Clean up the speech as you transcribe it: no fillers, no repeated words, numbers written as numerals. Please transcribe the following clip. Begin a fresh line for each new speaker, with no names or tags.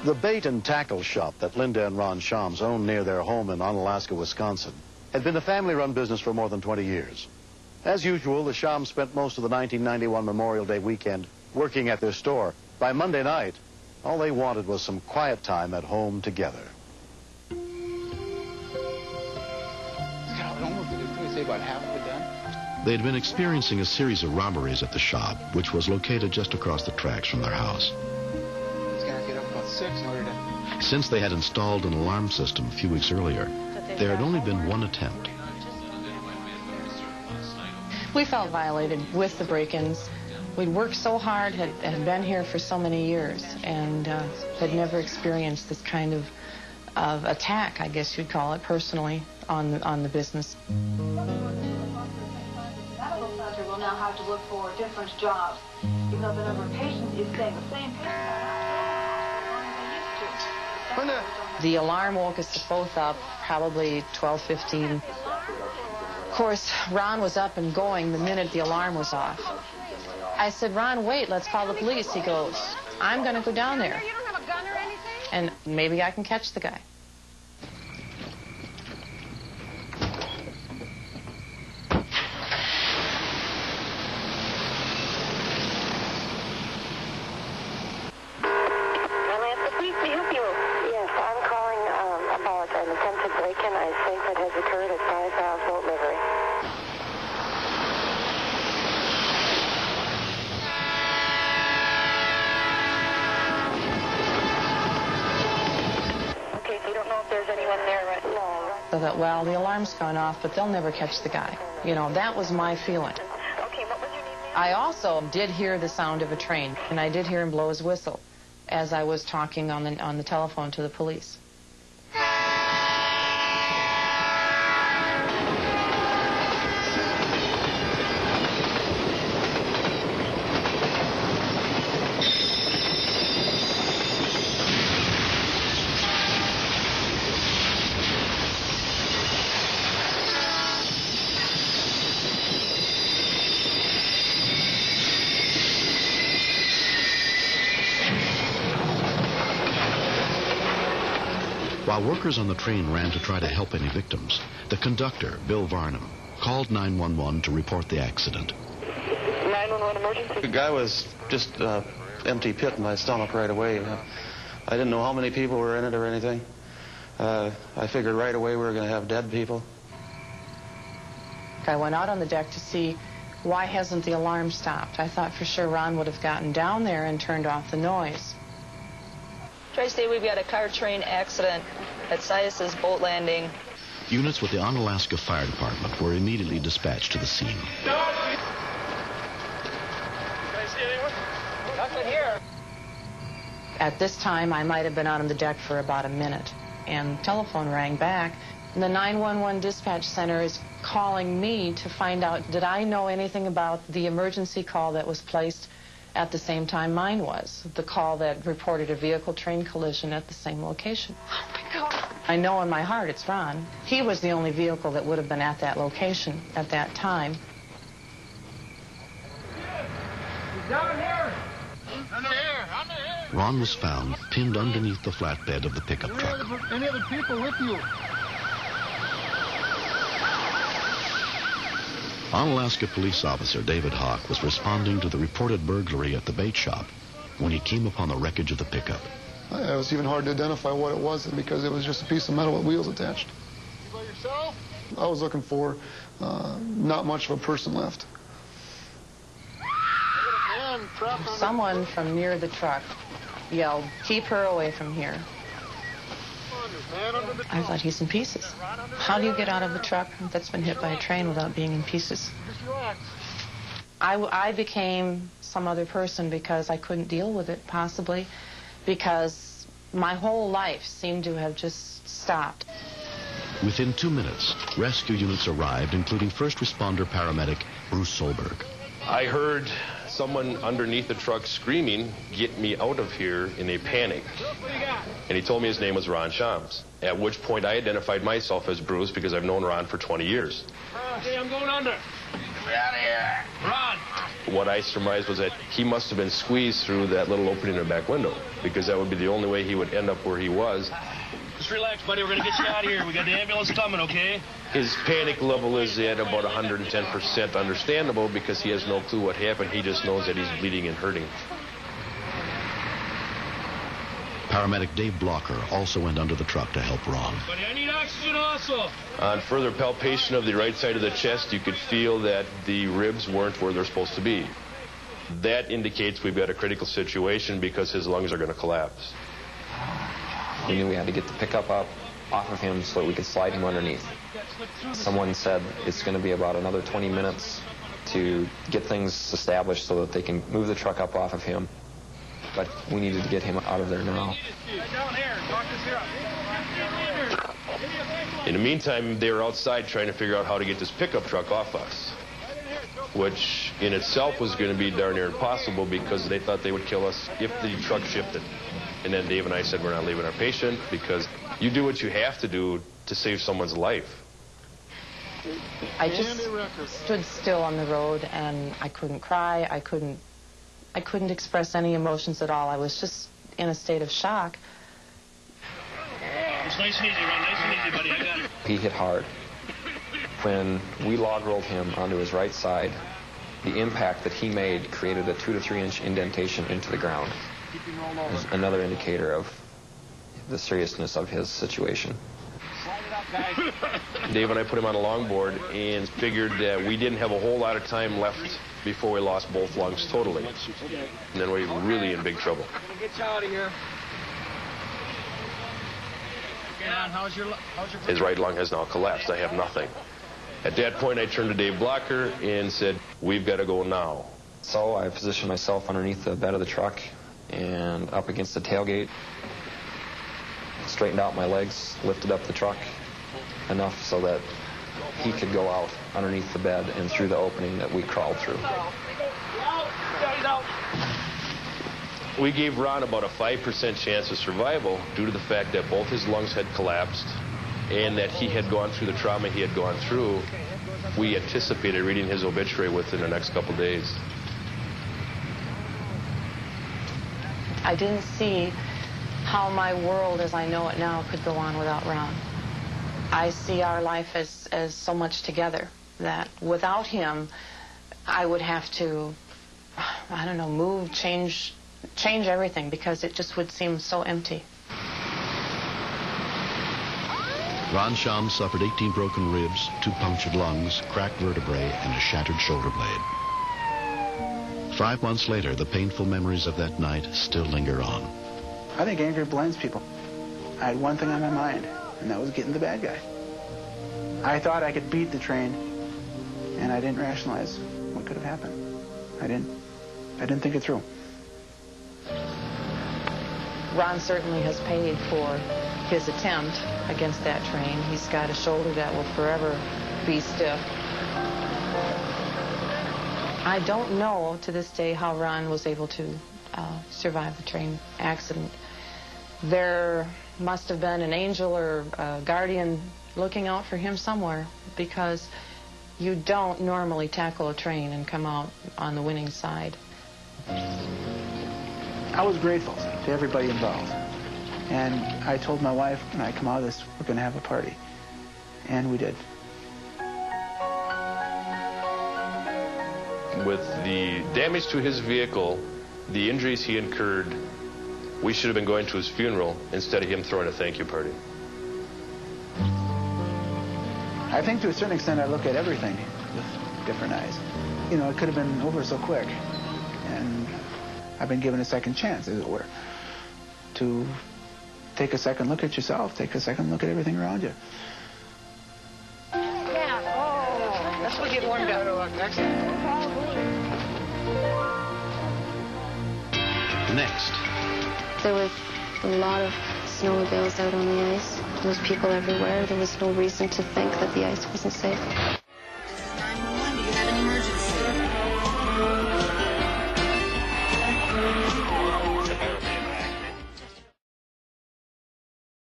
The bait and tackle shop that Linda and Ron Shams owned near their home in Onalaska, Wisconsin, had been a family-run business for more than 20 years. As usual, the Shams spent most of the 1991 Memorial Day weekend working at their store. By Monday night, all they wanted was some quiet time at home together. They had been experiencing a series of robberies at the shop, which was located just across the tracks from their house. Since they had installed an alarm system a few weeks earlier, there had only been one attempt.
We felt violated with the break-ins. We'd worked so hard, had been here for so many years, and had never experienced this kind of attack, I guess you'd call it, personally, on the business.
The medical center will now have to look for different jobs, even though the number of patients is staying the same.
The alarm woke us both up, probably 12:15. Of course, Ron was up and going the minute the alarm was off. I said, Ron, wait, let's call the police. He goes, I'm going to go down there.
You don't have a gun or anything?
And maybe I can catch the guy.
Yes, I'm calling about an attempted break-in, I think, that has occurred at 5 Boat Livery. Okay, so you don't know if there's anyone there right now?
So that, well, the alarm's gone off, but they'll never catch the guy. You know, that was my feeling.
Okay, what was your name?
I also did hear the sound of a train, and I did hear him blow his whistle as I was talking on the telephone to the police.
While workers on the train ran to try to help any victims, the conductor, Bill Varnum, called 911 to report the accident.
911 emergency?
The guy was just empty pit in my stomach right away. I didn't know how many people were in it or anything. I figured right away we were going to have dead people.
I went out on the deck to see why hasn't the alarm stopped. I thought for sure Ron would have gotten down there and turned off the noise.
Tri-State, we've got a car-train accident at Sias's boat landing.
Units with the Onalaska Fire Department were immediately dispatched to the scene.
Can I see anyone? Nothing here.
At this time, I might have been out on the deck for about a minute, and the telephone rang back. And the 911 dispatch center is calling me to find out, did I know anything about the emergency call that was placed at the same time mine was, the call that reported a vehicle-train collision at the same location.
Oh, my God.
I know in my heart it's Ron. He was the only vehicle that would have been at that location at that time.
Down here. Under here. Under here.
Ron was found pinned underneath the flatbed of the pickup truck.
Any other people with you?
Onalaska police officer David Hawk was responding to the reported burglary at the bait shop when he came upon the wreckage of the pickup.
It was even hard to identify what it was because it was just a piece of metal with wheels attached.
You by yourself?
I was looking for not much of a person left.
Someone from near the truck yelled, "Keep her away from here." I thought, he's in pieces. How do you get out of a truck that's been hit by a train without being in pieces? I became some other person because I couldn't deal with it, possibly, because my whole life seemed to have just stopped.
Within 2 minutes, rescue units arrived, including first responder paramedic Bruce Solberg.
I heard someone underneath the truck screaming, "Get me out of here," in a panic. And he told me his name was Ron Shams, at which point I identified myself as Bruce because I've known Ron for 20 years.
Okay, I'm going under. Get out of here. Ron,
What I surmised was that he must have been squeezed through that little opening in the back window, because that would be the only way he would end up where he was.
Just relax, buddy. We're going to get you out of here. We got the ambulance coming, okay?
His panic level is at about 110%, understandable, because he has no clue what happened. He just knows that he's bleeding and hurting.
Paramedic Dave Blocker also went under the truck to help Ron.
Buddy, I need oxygen also.
On further palpation of the right side of the chest, you could feel that the ribs weren't where they're supposed to be. That indicates we've got a critical situation because his lungs are going to collapse.
We knew we had to get the pickup up off of him so that we could slide him underneath. Someone said it's going to be about another 20 minutes to get things established so that they can move the truck up off of him. But we needed to get him out of there now.
In the meantime, they were outside trying to figure out how to get this pickup truck off us, which in itself was going to be darn near impossible because they thought they would kill us if the truck shifted. And then Dave and I said, we're not leaving our patient because you do what you have to do to save someone's life.
I just stood still on the road and I couldn't cry. I couldn't express any emotions at all. I was just in a state of shock.
It's nice and easy, Ron. Nice and easy, buddy. I got it.
He hit hard. When we log rolled him onto his right side, the impact that he made created a 2 to 3 inch indentation into the ground. It's another indicator of the seriousness of his situation.
Dave and I put him on a longboard and figured that we didn't have a whole lot of time left before we lost both lungs totally. And then we were really in big trouble.
Get you out of here.
His right lung has now collapsed. I have nothing. At that point, I turned to Dave Blocker and said, we've got to go now.
So I positioned myself underneath the bed of the truck and up against the tailgate, straightened out my legs, lifted up the truck enough so that he could go out underneath the bed and through the opening that we crawled through.
We gave Ron about a 5% chance of survival due to the fact that both his lungs had collapsed and that he had gone through the trauma he had gone through. We anticipated reading his obituary within the next couple days.
I didn't see how my world as I know it now could go on without Ron. I see our life as so much together that without him, I would have to, I don't know, move, change everything because it just would seem so empty.
Ron Shams suffered 18 broken ribs, 2 punctured lungs, cracked vertebrae, and a shattered shoulder blade. 5 months later, the painful memories of that night still linger on.
I think anger blinds people. I had one thing on my mind, and that was getting the bad guy. I thought I could beat the train, and I didn't rationalize what could have happened. I didn't think it through.
Ron certainly has paid for his attempt against that train. He's got a shoulder that will forever be stiff. I don't know to this day how Ron was able to survive the train accident. There must have been an angel or a guardian looking out for him somewhere because you don't normally tackle a train and come out on the winning side.
I was grateful to everybody involved. And I told my wife, when I come out of this, we're going to have a party. And we did.
With the damage to his vehicle, the injuries he incurred, we should have been going to his funeral instead of him throwing a thank you party.
I think to a certain extent I look at everything with different eyes. You know, it could have been over so quick. And I've been given a second chance, as it were, to take a second look at yourself, take a second look at everything around you.
Yeah. Oh, let's go get warmed up.
Next.
There was a lot of snowmobiles out on the ice. There was people everywhere. There was no reason to think that the ice wasn't safe.